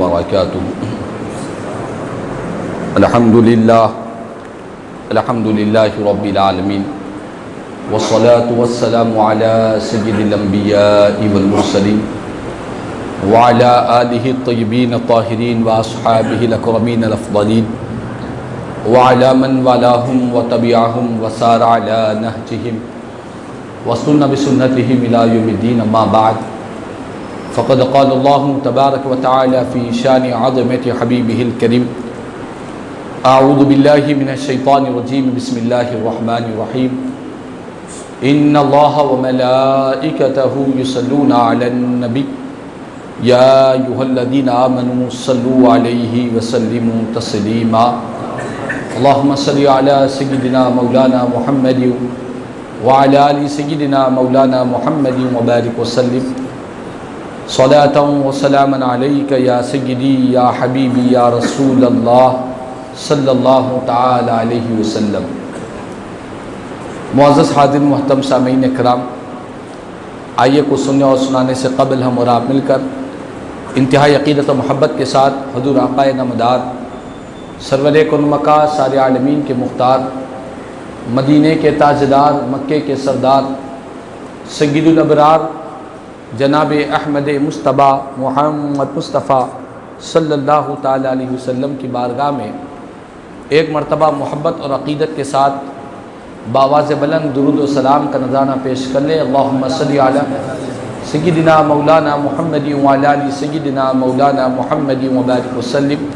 وبرکاتہ۔ الحمد للہ رب العالمین، والصلاة والسلام علی سید الانبیاء والمرسلین وعلی آلہ الطیبین الطاہرین واصحابہ الاکرمین الافضلین وعلی من والاہم وتبعہم وسار علی نہجہم وسن بسنتہم الی یوم الدین، اما بعد فقد قال اللہ تبارک وتعالی فی شان عظمت حبیبہ الکریم: اعوذ باللہ من الشیطان الرجیم، بسم اللہ الرحمن الرحیم، ان اللہ وملائکتہ یصلون علی النبی یا ایھا الذین آمنوا صلوا علیہ وسلموا تسلیما، اللہم صل علی سیدنا مولانا محمد وعلی آل سیدنا مولانا محمد وبارک وسلم، صلاۃ و سلاما علیک یا سیدی یا حبیبی یا رسول اللہ صلی اللہ تعالی علیہ وسلم۔ معزز حاضر محترم سامعین کرام، آئیے کچھ سننے اور سنانے سے قبل ہم اور آپ مل کر انتہائی عقیدت و محبت کے ساتھ حضور آقا نامدار سرور کون مکہ سارے عالمین کے مختار، مدینے کے تاجدار، مکے کے سردار، سید الابرار جناب احمد مصطفیٰ محمد مصطفیٰ صلی اللہ تعالی علیہ وسلم کی بارگاہ میں ایک مرتبہ محبت اور عقیدت کے ساتھ بآواز بلند درود و سلام کا نذرانہ پیش کر لیں۔ اللہم صلی علی سیدنا مولانا محمد وعلی آل سیدنا مولانا محمد وبارک وسلم،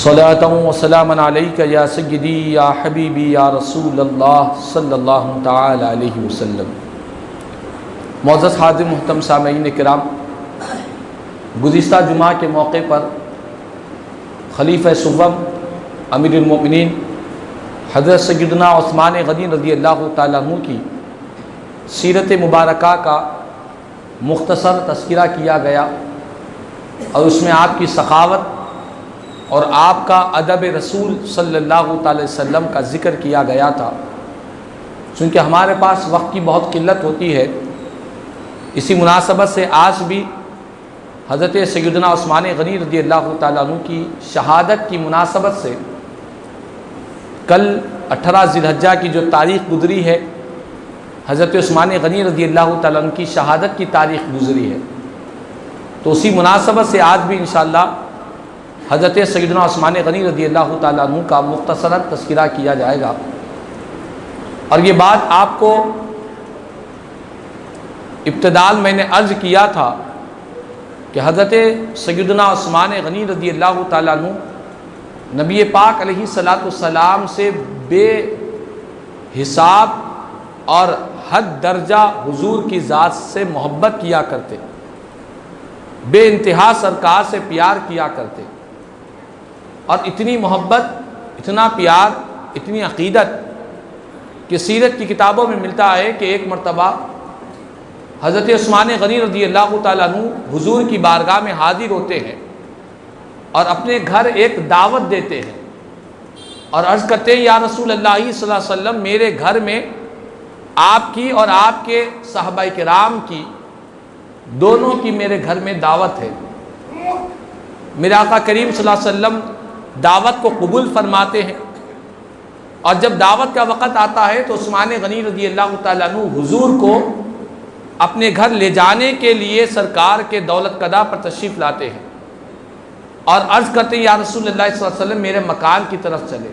صلاۃ و سلاما علیک یا سیدی یا حبیبی یا رسول اللہ صلی اللہ تعالی علیہ وسلم۔ معزز حاضر محترم سامعین کرام، گزشتہ جمعہ کے موقع پر خلیفہ سوم امیر المؤمنین حضرت سیدنا عثمان غنی رضی اللہ تعالیٰ عنہ کی سیرت مبارکہ کا مختصر تذکرہ کیا گیا، اور اس میں آپ کی سخاوت اور آپ کا ادب رسول صلی اللہ تعالی وسلم کا ذکر کیا گیا تھا۔ چونکہ ہمارے پاس وقت کی بہت قلت ہوتی ہے، اسی مناسبت سے آج بھی حضرت سیدنا عثمان غنی رضی اللہ تعالیٰ عنہ کی شہادت کی مناسبت سے کل 18 ذی الحجہ کی جو تاریخ گزری ہے، حضرت عثمان غنی رضی اللہ تعالیٰ عنہ کی شہادت کی تاریخ گزری ہے، تو اسی مناسبت سے آج بھی انشاءاللہ حضرت سیدنا عثمان غنی رضی اللہ تعالیٰ عنہ کا مختصراً تذکرہ کیا جائے گا۔ اور یہ بات آپ کو ابتداءً میں نے عرض کیا تھا کہ حضرت سیدنا عثمان غنی رضی اللہ تعالیٰ عنہ نبی پاک علیہ السلام سے بے حساب اور حد درجہ حضور کی ذات سے محبت کیا کرتے، بے انتہا سرکار سے پیار کیا کرتے، اور اتنی محبت، اتنا پیار، اتنی عقیدت کہ سیرت کی کتابوں میں ملتا ہے کہ ایک مرتبہ حضرت عثمان غنی رضی اللہ تعالیٰ عنہ حضور کی بارگاہ میں حاضر ہوتے ہیں اور اپنے گھر ایک دعوت دیتے ہیں اور عرض کرتے ہیں: یا رسول اللہ صلی اللہ علیہ وسلم، میرے گھر میں آپ کی اور آپ کے صحابہ کرام کی، دونوں کی میرے گھر میں دعوت ہے۔ میرے آقا کریم صلی اللہ علیہ وسلم دعوت کو قبول فرماتے ہیں، اور جب دعوت کا وقت آتا ہے تو عثمان غنی رضی اللہ تعالیٰ عنہ حضور کو اپنے گھر لے جانے کے لیے سرکار کے دولت قدہ پر تشریف لاتے ہیں اور عرض کرتے ہیں: یا رسول اللہ صلی اللہ علیہ وسلم، میرے مکان کی طرف چلے۔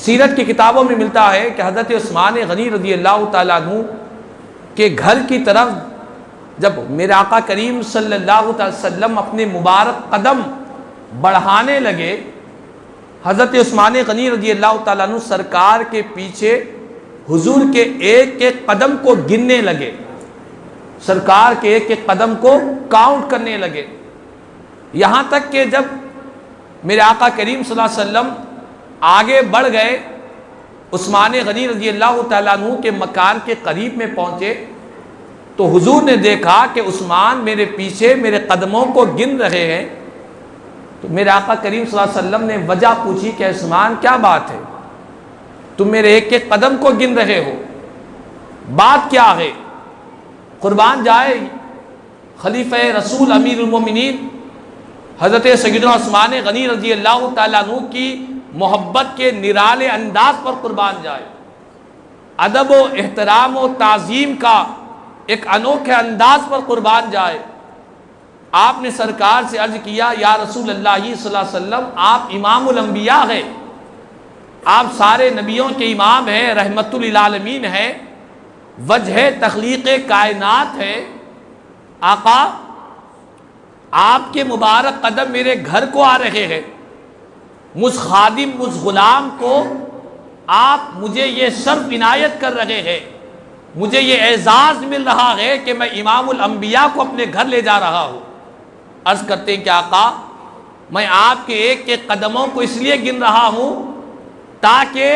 سیرت کی کتابوں میں ملتا ہے کہ حضرت عثمان غنی رضی اللہ تعالیٰ عنہ کے گھر کی طرف جب میرے آقا کریم صلی اللہ علیہ وسلم اپنے مبارک قدم بڑھانے لگے، حضرت عثمان غنی رضی اللہ تعالیٰ عنہ سرکار کے پیچھے حضور کے ایک ایک قدم کو گننے لگے، سرکار کے ایک ایک قدم کو کاؤنٹ کرنے لگے، یہاں تک کہ جب میرے آقا کریم صلی اللہ علیہ وسلم آگے بڑھ گئے، عثمان غنی رضی اللہ تعالیٰ عنہ کے مکان کے قریب میں پہنچے، تو حضور نے دیکھا کہ عثمان میرے پیچھے میرے قدموں کو گن رہے ہیں۔ تو میرے آقا کریم صلی اللہ علیہ وسلم نے وجہ پوچھی کہ عثمان کیا بات ہے، تم میرے ایک ایک قدم کو گن رہے ہو، بات کیا ہے؟ قربان جائے خلیفہ رسول امیر المومنین حضرت سیدنا عثمان غنی رضی اللہ تعالیٰ عنہ کی محبت کے نرالے انداز پر قربان جائے، ادب و احترام و تعظیم کا ایک انوکھے انداز پر قربان جائے۔ آپ نے سرکار سے عرض کیا، یا رسول اللہ صلی اللہ علیہ وسلم، آپ امام الانبیاء ہیں، آپ سارے نبیوں کے امام ہیں، رحمت للعالمین ہیں، وجہ تخلیق کائنات ہے۔ آقا، آپ کے مبارک قدم میرے گھر کو آ رہے ہیں، مجھ خادم مجھ غلام کو آپ مجھے یہ شرف عنایت کر رہے ہیں، مجھے یہ اعزاز مل رہا ہے کہ میں امام الانبیاء کو اپنے گھر لے جا رہا ہوں۔ عرض کرتے ہیں کہ آقا، میں آپ کے ایک ایک قدموں کو اس لیے گن رہا ہوں تاکہ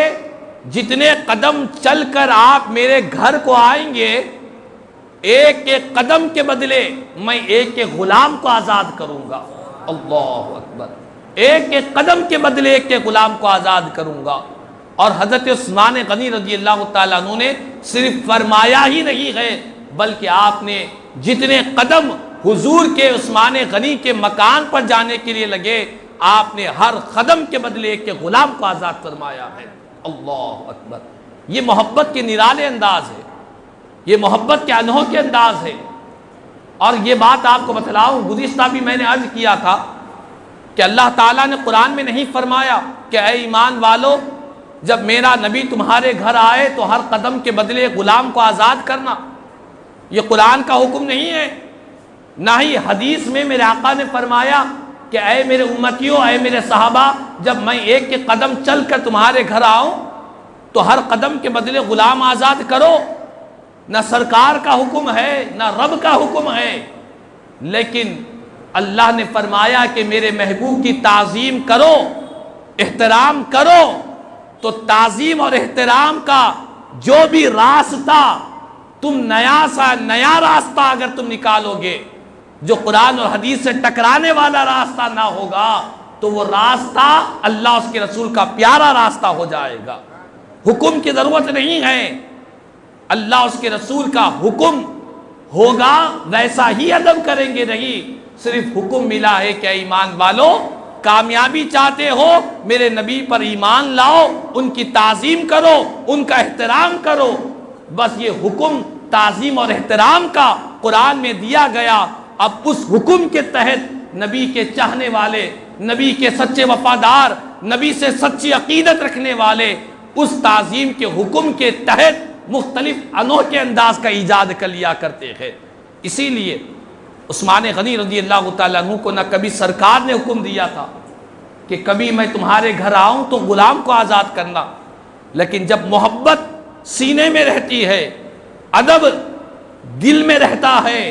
جتنے قدم چل کر آپ میرے گھر کو آئیں گے، ایک ایک قدم کے بدلے میں ایک ایک غلام کو آزاد کروں گا۔ اللہ اکبر، ایک ایک قدم کے بدلے ایک ایک غلام کو آزاد کروں گا۔ اور حضرت عثمان غنی رضی اللہ تعالیٰ عنہ نے صرف فرمایا ہی نہیں ہے، بلکہ آپ نے جتنے قدم حضور کے عثمان غنی کے مکان پر جانے کے لیے لگے، آپ نے ہر قدم کے بدلے ایک ایک غلام کو آزاد فرمایا ہے۔ اللہ اکبر، یہ محبت کے نرالے انداز ہے، یہ محبت کے انوکھے انداز ہے۔ اور یہ بات آپ کو بتلاؤں، گزشتہ بھی میں نے عرض کیا تھا کہ اللہ تعالیٰ نے قرآن میں نہیں فرمایا کہ اے ایمان والو، جب میرا نبی تمہارے گھر آئے تو ہر قدم کے بدلے غلام کو آزاد کرنا۔ یہ قرآن کا حکم نہیں ہے، نہ ہی حدیث میں میرے آقا نے فرمایا کہ اے میرے امتیوں، اے میرے صحابہ، جب میں ایک ایک قدم چل کر تمہارے گھر آؤں تو ہر قدم کے بدلے غلام آزاد کرو۔ نہ سرکار کا حکم ہے، نہ رب کا حکم ہے، لیکن اللہ نے فرمایا کہ میرے محبوب کی تعظیم کرو، احترام کرو۔ تو تعظیم اور احترام کا جو بھی راستہ تم نیا راستہ اگر تم نکالو گے، جو قرآن اور حدیث سے ٹکرانے والا راستہ نہ ہوگا، تو وہ راستہ اللہ اس کے رسول کا پیارا راستہ ہو جائے گا۔ حکم کی ضرورت نہیں ہے، اللہ اس کے رسول کا حکم ہوگا ویسا ہی ادب کریں گے۔ نہیں، صرف حکم ملا ہے کہ ایمان والو، کامیابی چاہتے ہو میرے نبی پر ایمان لاؤ، ان کی تعظیم کرو، ان کا احترام کرو۔ بس یہ حکم تعظیم اور احترام کا قرآن میں دیا گیا۔ اب اس حکم کے تحت نبی کے چاہنے والے، نبی کے سچے وفادار، نبی سے سچی عقیدت رکھنے والے اس تعظیم کے حکم کے تحت مختلف انوکھے انداز کا ایجاد کر لیا کرتے ہیں۔ اسی لیے عثمان غنی رضی اللہ تعالیٰ عنہ کو نہ کبھی سرکار نے حکم دیا تھا کہ کبھی میں تمہارے گھر آؤں تو غلام کو آزاد کرنا، لیکن جب محبت سینے میں رہتی ہے، ادب دل میں رہتا ہے،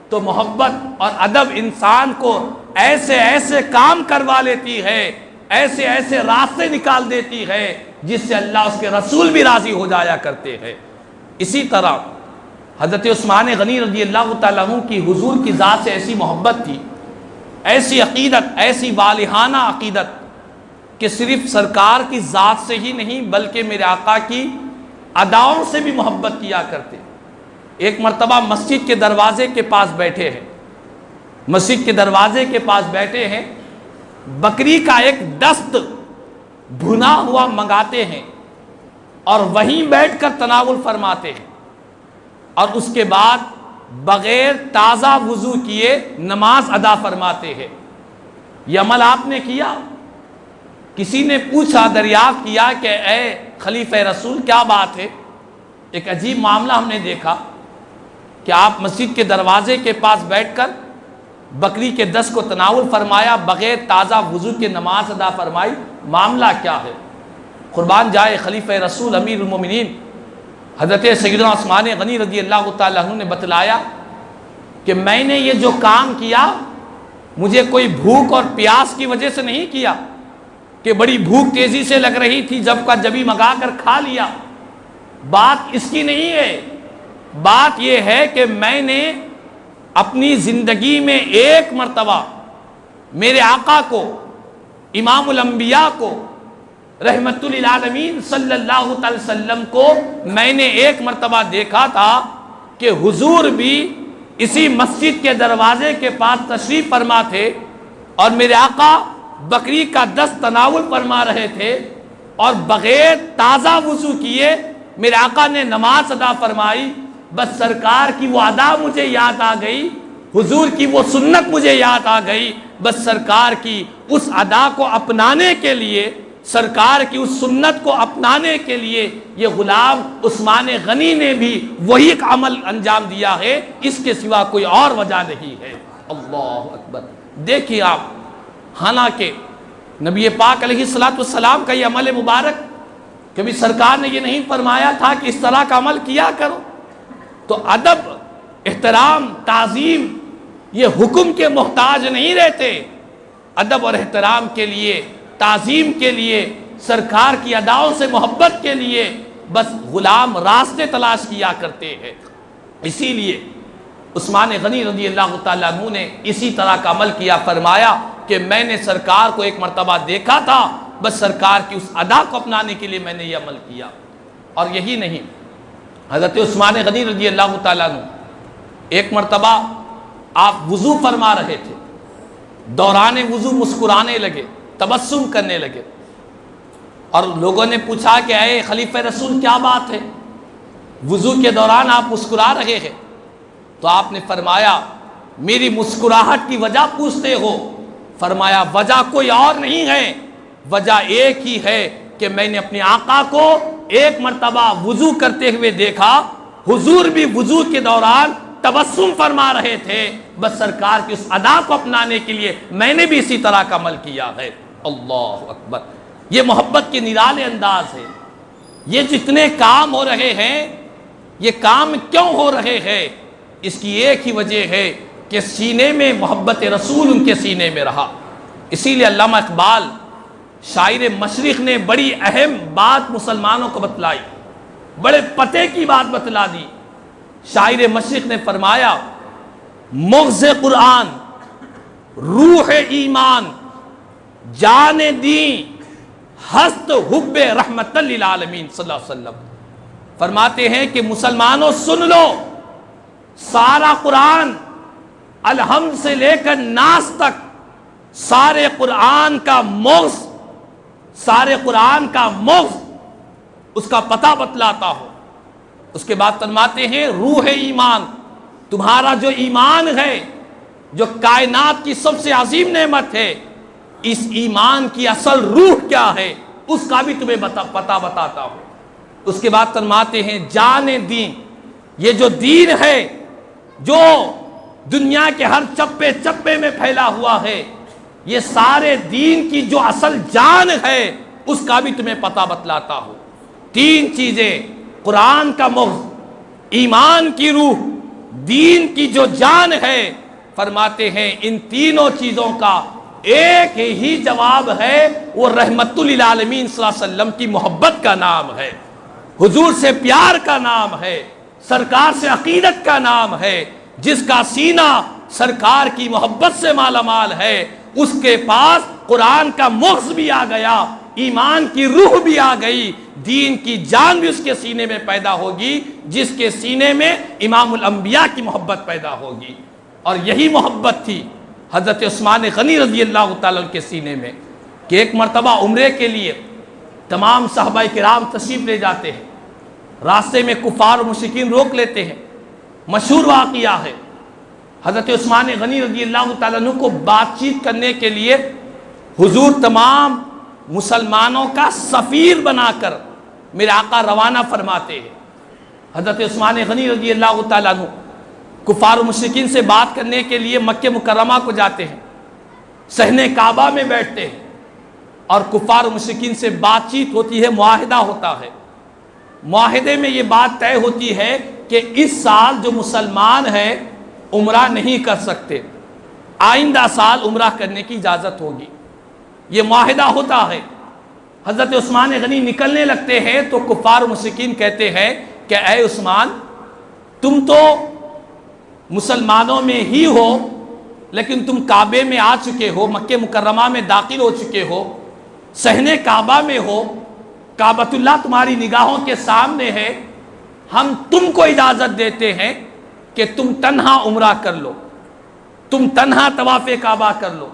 تو محبت اور ادب انسان کو ایسے ایسے کام کروا لیتی ہے، ایسے ایسے راستے نکال دیتی ہے جس سے اللہ اس کے رسول بھی راضی ہو جایا کرتے ہیں۔ اسی طرح حضرت عثمان غنی رضی اللہ تعالیٰ عنہ کی حضور کی ذات سے ایسی محبت تھی، ایسی عقیدت، ایسی والہانہ عقیدت کہ صرف سرکار کی ذات سے ہی نہیں بلکہ میرے آقا کی اداؤں سے بھی محبت کیا کرتے۔ ایک مرتبہ مسجد کے دروازے کے پاس بیٹھے ہیں، مسجد کے دروازے کے پاس بیٹھے ہیں، بکری کا ایک دست بھنا ہوا منگاتے ہیں اور وہیں بیٹھ کر تناول فرماتے ہیں، اور اس کے بعد بغیر تازہ وضو کیے نماز ادا فرماتے ہیں۔ یہ عمل آپ نے کیا؟ کسی نے پوچھا، دریافت کیا کہ اے خلیفہ رسول کیا بات ہے؟ ایک عجیب معاملہ ہم نے دیکھا کہ آپ مسجد کے دروازے کے پاس بیٹھ کر بکری کے دست کو تناول فرمایا، بغیر تازہ وضو کے نماز ادا فرمائی، معاملہ کیا ہے؟ قربان جائے خلیفہ رسول امیر المومنین حضرت سیدنا عثمان غنی رضی اللہ تعالیٰ عنہ نے بتلایا کہ میں نے یہ جو کام کیا مجھے کوئی بھوک اور پیاس کی وجہ سے نہیں کیا کہ بڑی بھوک تیزی سے لگ رہی تھی، جب کا جبی منگا کر کھا لیا۔ بات اس کی نہیں ہے، بات یہ ہے کہ میں نے اپنی زندگی میں ایک مرتبہ میرے آقا کو، امام الانبیاء کو، رحمت للعالمین صلی اللہ علیہ وسلم کو میں نے ایک مرتبہ دیکھا تھا کہ حضور بھی اسی مسجد کے دروازے کے پاس تشریف فرما تھے اور میرے آقا بکری کا دست تناول فرما رہے تھے اور بغیر تازہ وضو کیے میرے آقا نے نماز ادا فرمائی، بس سرکار کی وہ ادا مجھے یاد آ گئی، حضور کی وہ سنت مجھے یاد آ گئی، بس سرکار کی اس ادا کو اپنانے کے لیے، سرکار کی اس سنت کو اپنانے کے لیے یہ غلام عثمان غنی نے بھی وہی ایک عمل انجام دیا ہے، اس کے سوا کوئی اور وجہ نہیں ہے۔ اللہ اکبر۔ دیکھیے آپ، حالانکہ نبی پاک علیہ السلام کا یہ عمل مبارک، کبھی سرکار نے یہ نہیں فرمایا تھا کہ اس طرح کا عمل کیا کرو، تو ادب، احترام، تعظیم یہ حکم کے محتاج نہیں رہتے، ادب اور احترام کے لیے، تعظیم کے لیے، سرکار کی اداؤں سے محبت کے لیے بس غلام راستے تلاش کیا کرتے ہیں۔ اسی لیے عثمان غنی رضی اللہ تعالیٰ عنہ نے اسی طرح کا عمل کیا، فرمایا کہ میں نے سرکار کو ایک مرتبہ دیکھا تھا، بس سرکار کی اس ادا کو اپنانے کے لیے میں نے یہ عمل کیا۔ اور یہی نہیں، حضرت عثمان غنی رضی اللہ تعالیٰ عنہ ایک مرتبہ آپ وضو فرما رہے تھے، دوران وضو مسکرانے لگے، تبسم کرنے لگے، اور لوگوں نے پوچھا کہ اے خلیفہ رسول کیا بات ہے، وضو کے دوران آپ مسکرا رہے ہیں؟ تو آپ نے فرمایا میری مسکراہٹ کی وجہ پوچھتے ہو؟ فرمایا وجہ کوئی اور نہیں ہے، وجہ ایک ہی ہے کہ میں نے اپنے آقا کو ایک مرتبہ وضو کرتے ہوئے دیکھا، حضور بھی وضو کے دوران تبسم فرما رہے تھے، بس سرکار کی اس ادا کو اپنانے کے لیے میں نے بھی اسی طرح کا عمل کیا ہے۔ اللہ اکبر۔ یہ محبت کے نرالے انداز ہے۔ یہ جتنے کام ہو رہے ہیں، یہ کام کیوں ہو رہے ہیں؟ اس کی ایک ہی وجہ ہے کہ سینے میں محبت رسول ان کے سینے میں رہا۔ اسی لیے علامہ اقبال شاعر مشرق نے بڑی اہم بات مسلمانوں کو بتلائی، بڑے پتے کی بات بتلا دی۔ شاعر مشرق نے فرمایا مغز قرآن، روح ایمان، جان دین، ہست حب رحمت للعالمین صلی اللہ علیہ وسلم۔ فرماتے ہیں کہ مسلمانوں سن لو، سارا قرآن الحمد سے لے کر ناس تک سارے قرآن کا مغز، سارے قرآن کا مغز اس کا پتہ بتلاتا ہو۔ اس کے بعد فرماتے ہیں روح ایمان، تمہارا جو ایمان ہے، جو کائنات کی سب سے عظیم نعمت ہے، اس ایمان کی اصل روح کیا ہے اس کا بھی تمہیں پتہ بتاتا ہوں۔ اس کے بعد فرماتے ہیں جان دین، یہ جو دین ہے جو دنیا کے ہر چپے چپے میں پھیلا ہوا ہے، یہ سارے دین کی جو اصل جان ہے اس کا بھی تمہیں پتہ بتلاتا ہوں۔ تین چیزیں، قرآن کا مغز، ایمان کی روح، دین کی جو جان ہے، فرماتے ہیں ان تینوں چیزوں کا ایک ہی جواب ہے، وہ رحمت للعالمین صلی اللہ علیہ وسلم کی محبت کا نام ہے، حضور سے پیار کا نام ہے، سرکار سے عقیدت کا نام ہے۔ جس کا سینہ سرکار کی محبت سے مالا مال ہے، اس کے پاس قرآن کا مغز بھی آ گیا، ایمان کی روح بھی آ گئی، دین کی جان بھی اس کے سینے میں پیدا ہوگی، جس کے سینے میں امام الانبیاء کی محبت پیدا ہوگی۔ اور یہی محبت تھی حضرت عثمان غنی رضی اللہ تعالیٰ کے سینے میں کہ ایک مرتبہ عمرے کے لیے تمام صحابہ کرام تشریف لے جاتے ہیں، راستے میں کفار و مشرکین روک لیتے ہیں۔ مشہور واقعہ ہے، حضرت عثمان غنی رضی اللہ تعالیٰ عنہ کو بات چیت کرنے کے لیے حضور تمام مسلمانوں کا سفیر بنا کر میرے آقا روانہ فرماتے ہیں۔ حضرت عثمان غنی رضی اللہ تعالیٰ عنہ کفار و مشرکین سے بات کرنے کے لیے مکہ مکرمہ کو جاتے ہیں، صحن کعبہ میں بیٹھتے ہیں اور کفار و مشرکین سے بات چیت ہوتی ہے، معاہدہ ہوتا ہے۔ معاہدے میں یہ بات طے ہوتی ہے کہ اس سال جو مسلمان ہیں عمرہ نہیں کر سکتے، آئندہ سال عمرہ کرنے کی اجازت ہوگی، یہ معاہدہ ہوتا ہے۔ حضرت عثمان غنی نکلنے لگتے ہیں تو کفار و مشرکین کہتے ہیں کہ اے عثمان، تم تو مسلمانوں میں ہی ہو لیکن تم کعبے میں آ چکے ہو، مکہ مکرمہ میں داخل ہو چکے ہو، صحن کعبہ میں ہو، کعبۃ اللہ تمہاری نگاہوں کے سامنے ہے، ہم تم کو اجازت دیتے ہیں کہ تم تنہا عمرہ کر لو، تم تنہا طواف کعبہ کر لو،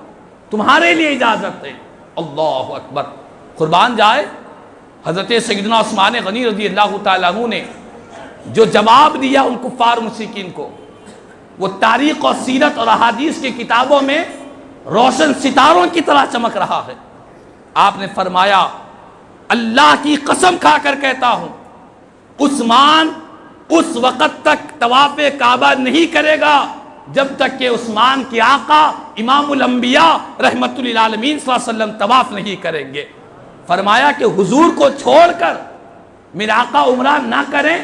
تمہارے لیے اجازت ہے۔ اللہ اکبر، قربان جائے حضرت سیدنا عثمان غنی رضی اللہ تعالیٰ عنہ نے جو جواب دیا ان کفار مشرکین کو، وہ تاریخ اور سیرت اور احادیث کی کتابوں میں روشن ستاروں کی طرح چمک رہا ہے۔ آپ نے فرمایا اللہ کی قسم کھا کر کہتا ہوں عثمان اس وقت تک طواف کعبہ نہیں کرے گا جب تک کہ عثمان کے آقا امام الانبیاء رحمت للعالمین صلی اللہ علیہ وسلم طواف نہیں کریں گے۔ فرمایا کہ حضور کو چھوڑ کر میرے آقا عمرہ نہ کریں،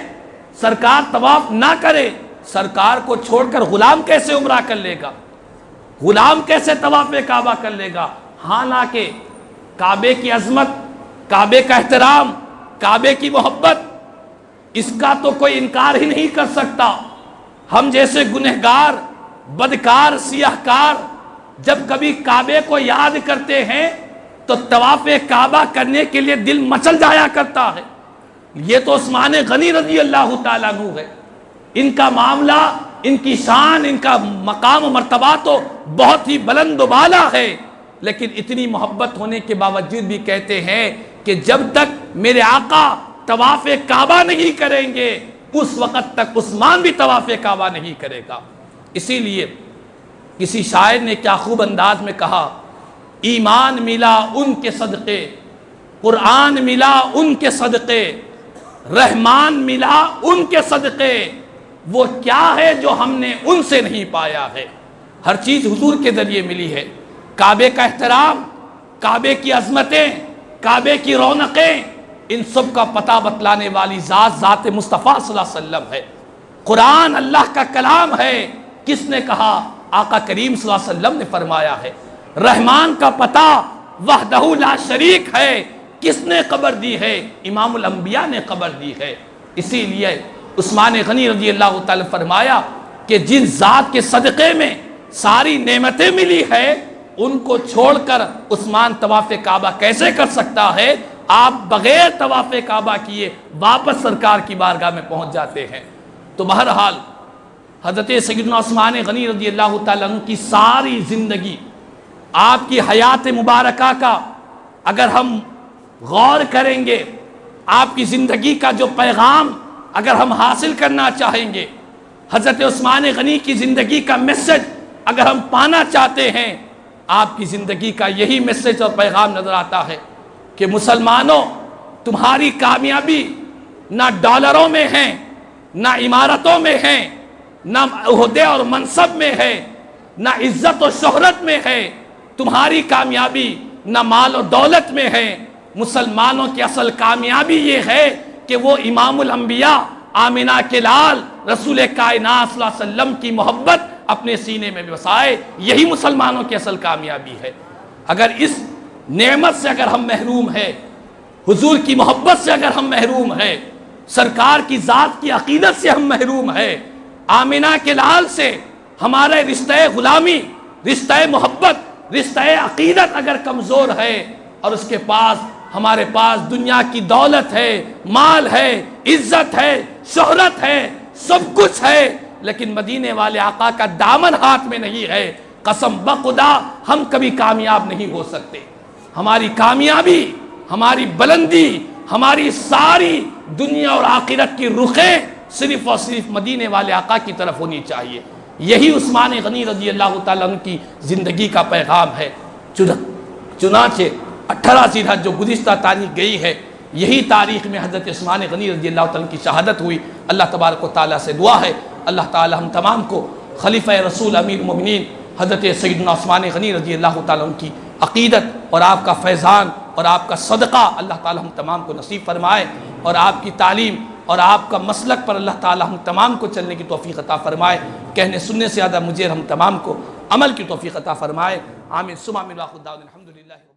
سرکار طواف نہ کرے، سرکار کو چھوڑ کر غلام کیسے عمرہ کر لے گا، غلام کیسے طواف کعبہ کر لے گا؟ حالانکہ کعبے کی عظمت، کعبے کا احترام، کعبے کی محبت، اس کا تو کوئی انکار ہی نہیں کر سکتا۔ ہم جیسے گنہگار، بدکار، سیاہکار جب کبھی کعبے کو یاد کرتے ہیں تو طواف کعبہ کرنے کے لیے دل مچل جایا کرتا ہے۔ یہ تو عثمان غنی رضی اللہ تعالیٰ عنہ ہے، ان کا معاملہ، ان کی شان، ان کا مقام و مرتبہ تو بہت ہی بلند و بالا ہے، لیکن اتنی محبت ہونے کے باوجود بھی کہتے ہیں کہ جب تک میرے آقا طواف کعبہ نہیں کریں گے اس وقت تک عثمان بھی طواف کعبہ نہیں کرے گا۔ اسی لیے کسی شاعر نے کیا خوب انداز میں کہا، ایمان ملا ان کے صدقے، قرآن ملا ان کے صدقے، رحمان ملا ان کے صدقے، وہ کیا ہے جو ہم نے ان سے نہیں پایا ہے۔ ہر چیز حضور کے ذریعے ملی ہے، کعبے کا احترام، کعبے کی عظمتیں، کعبے کی رونقیں، ان سب کا پتہ بتلانے والی ذات مصطفیٰ صلی اللہ علیہ وسلم ہے۔ قرآن اللہ کا کلام ہے، کس نے کہا؟ آقا کریم صلی اللہ علیہ وسلم نے فرمایا ہے۔ رحمان کا پتہ وحدہ لا شریک ہے، کس نے خبر دی ہے؟ امام الانبیاء نے خبر دی ہے۔ اسی لیے عثمان غنی رضی اللہ تعالیٰ فرمایا کہ جن ذات کے صدقے میں ساری نعمتیں ملی ہے ان کو چھوڑ کر عثمان طواف کعبہ کیسے کر سکتا ہے؟ آپ بغیر طواف کعبہ کیے واپس سرکار کی بارگاہ میں پہنچ جاتے ہیں۔ تو بہرحال حضرت سیدنا عثمان غنی رضی اللہ تعالیٰ عنہ کی ساری زندگی، آپ کی حیات مبارکہ کا اگر ہم غور کریں گے، آپ کی زندگی کا جو پیغام اگر ہم حاصل کرنا چاہیں گے، حضرت عثمان غنی کی زندگی کا میسج اگر ہم پانا چاہتے ہیں، آپ کی زندگی کا یہی میسج اور پیغام نظر آتا ہے کہ مسلمانوں، تمہاری کامیابی نہ ڈالروں میں ہے، نہ عمارتوں میں ہے، نہ عہدے اور منصب میں ہے، نہ عزت و شہرت میں ہے، تمہاری کامیابی نہ مال و دولت میں ہے۔ مسلمانوں کی اصل کامیابی یہ ہے کہ وہ امام الانبیاء، آمنہ کے لال، رسول کائنات صلی اللہ علیہ وسلم کی محبت اپنے سینے میں بسائے، یہی مسلمانوں کی اصل کامیابی ہے۔ اگر اس نعمت سے اگر ہم محروم ہیں، حضور کی محبت سے اگر ہم محروم ہیں، سرکار کی ذات کی عقیدت سے ہم محروم ہیں، آمنہ کے لال سے ہمارے رشتہ غلامی، رشتہ محبت، رشتہ عقیدت اگر کمزور ہے، اور اس کے پاس ہمارے پاس دنیا کی دولت ہے، مال ہے، عزت ہے، شہرت ہے، سب کچھ ہے، لیکن مدینے والے آقا کا دامن ہاتھ میں نہیں ہے، قسم بخدا ہم کبھی کامیاب نہیں ہو سکتے۔ ہماری کامیابی، ہماری بلندی، ہماری ساری دنیا اور آخرت کی رخیں صرف اور صرف مدینے والے آقا کی طرف ہونی چاہیے۔ یہی عثمان غنی رضی اللہ تعالیٰ عنہ کی زندگی کا پیغام ہے۔ چنانچہ 18 ذی الحج جو گزشتہ تاریخ گئی ہے، یہی تاریخ میں حضرت عثمان غنی رضی اللہ تعالیٰ عنہ کی شہادت ہوئی۔ اللہ تبارک و تعالیٰ سے دعا ہے اللہ تعالیٰ ہم تمام کو خلیفہ رسول امیر المؤمنین حضرت سیدنا عثمان غنی رضی اللہ تعالیٰ عنہ کی عقیدت اور آپ کا فیضان اور آپ کا صدقہ اللہ تعالیٰ ہم تمام کو نصیب فرمائے، اور آپ کی تعلیم اور آپ کا مسلک پر اللہ تعالیٰ ہم تمام کو چلنے کی توفیق عطا فرمائے۔ کہنے سننے سے زیادہ مجھے ہم تمام کو عمل کی توفیق عطا فرمائے۔ آمین ثم آمین۔ واخر دعوانا الحمدللہ۔